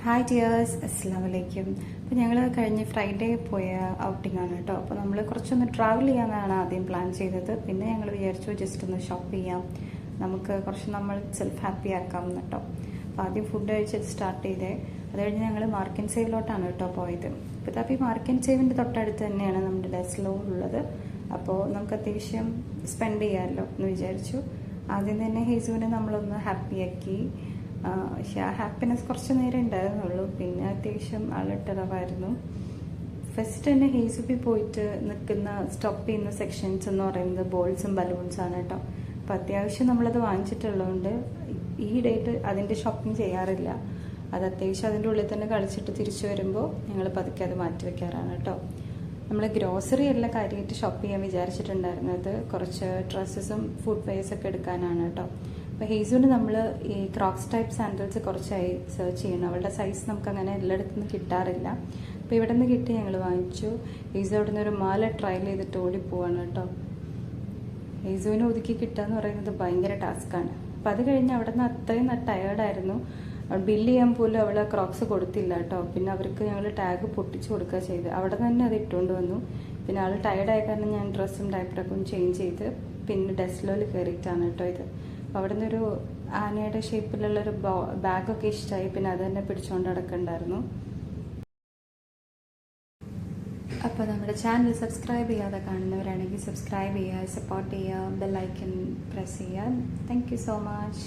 Hi dears, അസ്സലാമു അലൈക്കും. അപ്പോൾ ഞങ്ങൾ കഴിഞ്ഞ ഫ്രൈഡേ പോയ ഔട്ടിംഗ് ആണ് കേട്ടോ. അപ്പോൾ നമ്മൾ കുറച്ചൊന്ന് ട്രാവൽ ചെയ്യാനാണ് ആദ്യം പ്ലാൻ ചെയ്തത്. പിന്നെ ഞങ്ങൾ വിചാരിച്ചു ജസ്റ്റ് ഒന്ന് ഷോപ്പ് ചെയ്യാം, നമുക്ക് കുറച്ച് നമ്മൾ സെൽഫ് ഹാപ്പി ആക്കാം കേട്ടോ. അപ്പോൾ ആദ്യം ഫുഡ് കഴിച്ചിട്ട് സ്റ്റാർട്ട് ചെയ്തേ. അത് കഴിഞ്ഞ് ഞങ്ങൾ മാർക്ക് ആൻഡ് സേവിലോട്ടാണ് കേട്ടോ പോയത്. അപ്പോൾ ഈ മാർക്ക് ആൻഡ് സേവിൻ്റെ തൊട്ടടുത്ത് തന്നെയാണ് നമ്മുടെ ഡെസ്ലോ ഉള്ളത്. അപ്പോൾ നമുക്ക് അത്യാവശ്യം സ്പെൻഡ് ചെയ്യാമല്ലോ എന്ന് വിചാരിച്ചു. ആദ്യം തന്നെ ഹേസുവിനെ നമ്മളൊന്ന് ഹാപ്പിയാക്കി. പക്ഷെ ആ ഹാപ്പിനെസ് കുറച്ച് നേരം ഉണ്ടായിരുന്നുള്ളൂ. പിന്നെ അത്യാവശ്യം ആളിട്ടറവായിരുന്നു. ഫസ്റ്റ് തന്നെ ഹേസുബി പോയിട്ട് നിൽക്കുന്ന സ്റ്റോപ്പ് ചെയ്യുന്ന സെക്ഷൻസ് എന്ന് പറയുന്നത് ബോൾസും ബലൂൺസാണ് കേട്ടോ. അപ്പം അത്യാവശ്യം നമ്മളത് വാങ്ങിച്ചിട്ടുള്ളതുകൊണ്ട് ഈ ഡേറ്റ് അതിൻ്റെ ഷോപ്പിംഗ് ചെയ്യാറില്ല. അത് അത്യാവശ്യം അതിൻ്റെ ഉള്ളിൽ തന്നെ കളിച്ചിട്ട് തിരിച്ചു വരുമ്പോൾ ഞങ്ങൾ പതുക്കെ അത് മാറ്റി വെക്കാറാണ് കേട്ടോ. നമ്മൾ ഗ്രോസറി എല്ലാം കാര്യമായിട്ട് ഷോപ്പ് ചെയ്യാൻ വിചാരിച്ചിട്ടുണ്ടായിരുന്നത് കുറച്ച് ഡ്രസ്സസും ഫുഡ് വെയർസൊക്കെ എടുക്കാനാണ് കേട്ടോ. അപ്പോൾ ഹേസുവിന് നമ്മൾ ഈ ക്രോക്സ് ടൈപ്പ് സാൻഡൽസ് കുറച്ചായി സെർച്ച് ചെയ്യണം. അവളുടെ സൈസ് നമുക്ക് അങ്ങനെ എല്ലായിടത്തുനിന്ന് കിട്ടാറില്ല. അപ്പോൾ ഇവിടെ നിന്ന് കിട്ടി, ഞങ്ങൾ വാങ്ങിച്ചു. ഹേസു അവിടെ നിന്ന് ഒരു മാല ട്രയൽ ചെയ്തിട്ട് ഓടിപ്പോവാണ് കേട്ടോ. ഹേസുവിനെ ഒതുക്കി കിട്ടുക എന്ന് പറയുന്നത് ഭയങ്കര ടാസ്ക്കാണ്. അപ്പോൾ അത് കഴിഞ്ഞ് അവിടെ നിന്ന് അത്രയും ടയേർഡായിരുന്നു. ബില്ല് ചെയ്യാൻ പോലും അവൾ ക്രോക്സ് കൊടുത്തില്ല കേട്ടോ. പിന്നെ അവർക്ക് ഞങ്ങൾ ടാഗ് പൊട്ടിച്ച് കൊടുക്കുക ചെയ്ത്. അവിടെ തന്നെ അത് ഇട്ടുകൊണ്ട് വന്നു. പിന്നെ ആൾ ടയേർഡായ കാരണം ഞാൻ ഡ്രസ്സും ഡയപ്പറൊക്കെ ചേഞ്ച് ചെയ്ത് പിന്നെ ഡെസ്ലോയിൽ കയറിയിട്ടാണ് കേട്ടോ ഇത്. അപ്പോൾ അവിടെ നിന്നൊരു ആനയുടെ ഷേപ്പിലുള്ളൊരു ബാഗൊക്കെ ഇഷ്ടമായി. പിന്നെ അത് തന്നെ പിടിച്ചുകൊണ്ട് നടക്കണ്ടായിരുന്നു. അപ്പോൾ നമ്മുടെ ചാനൽ സബ്സ്ക്രൈബ് ചെയ്യാതെ കാണുന്നവരാണെങ്കിൽ സബ്സ്ക്രൈബ് ചെയ്യുക, സപ്പോർട്ട് ചെയ്യുക, ബെൽ ഐക്കൺ പ്രസ് ചെയ്യുക. Thank you so much.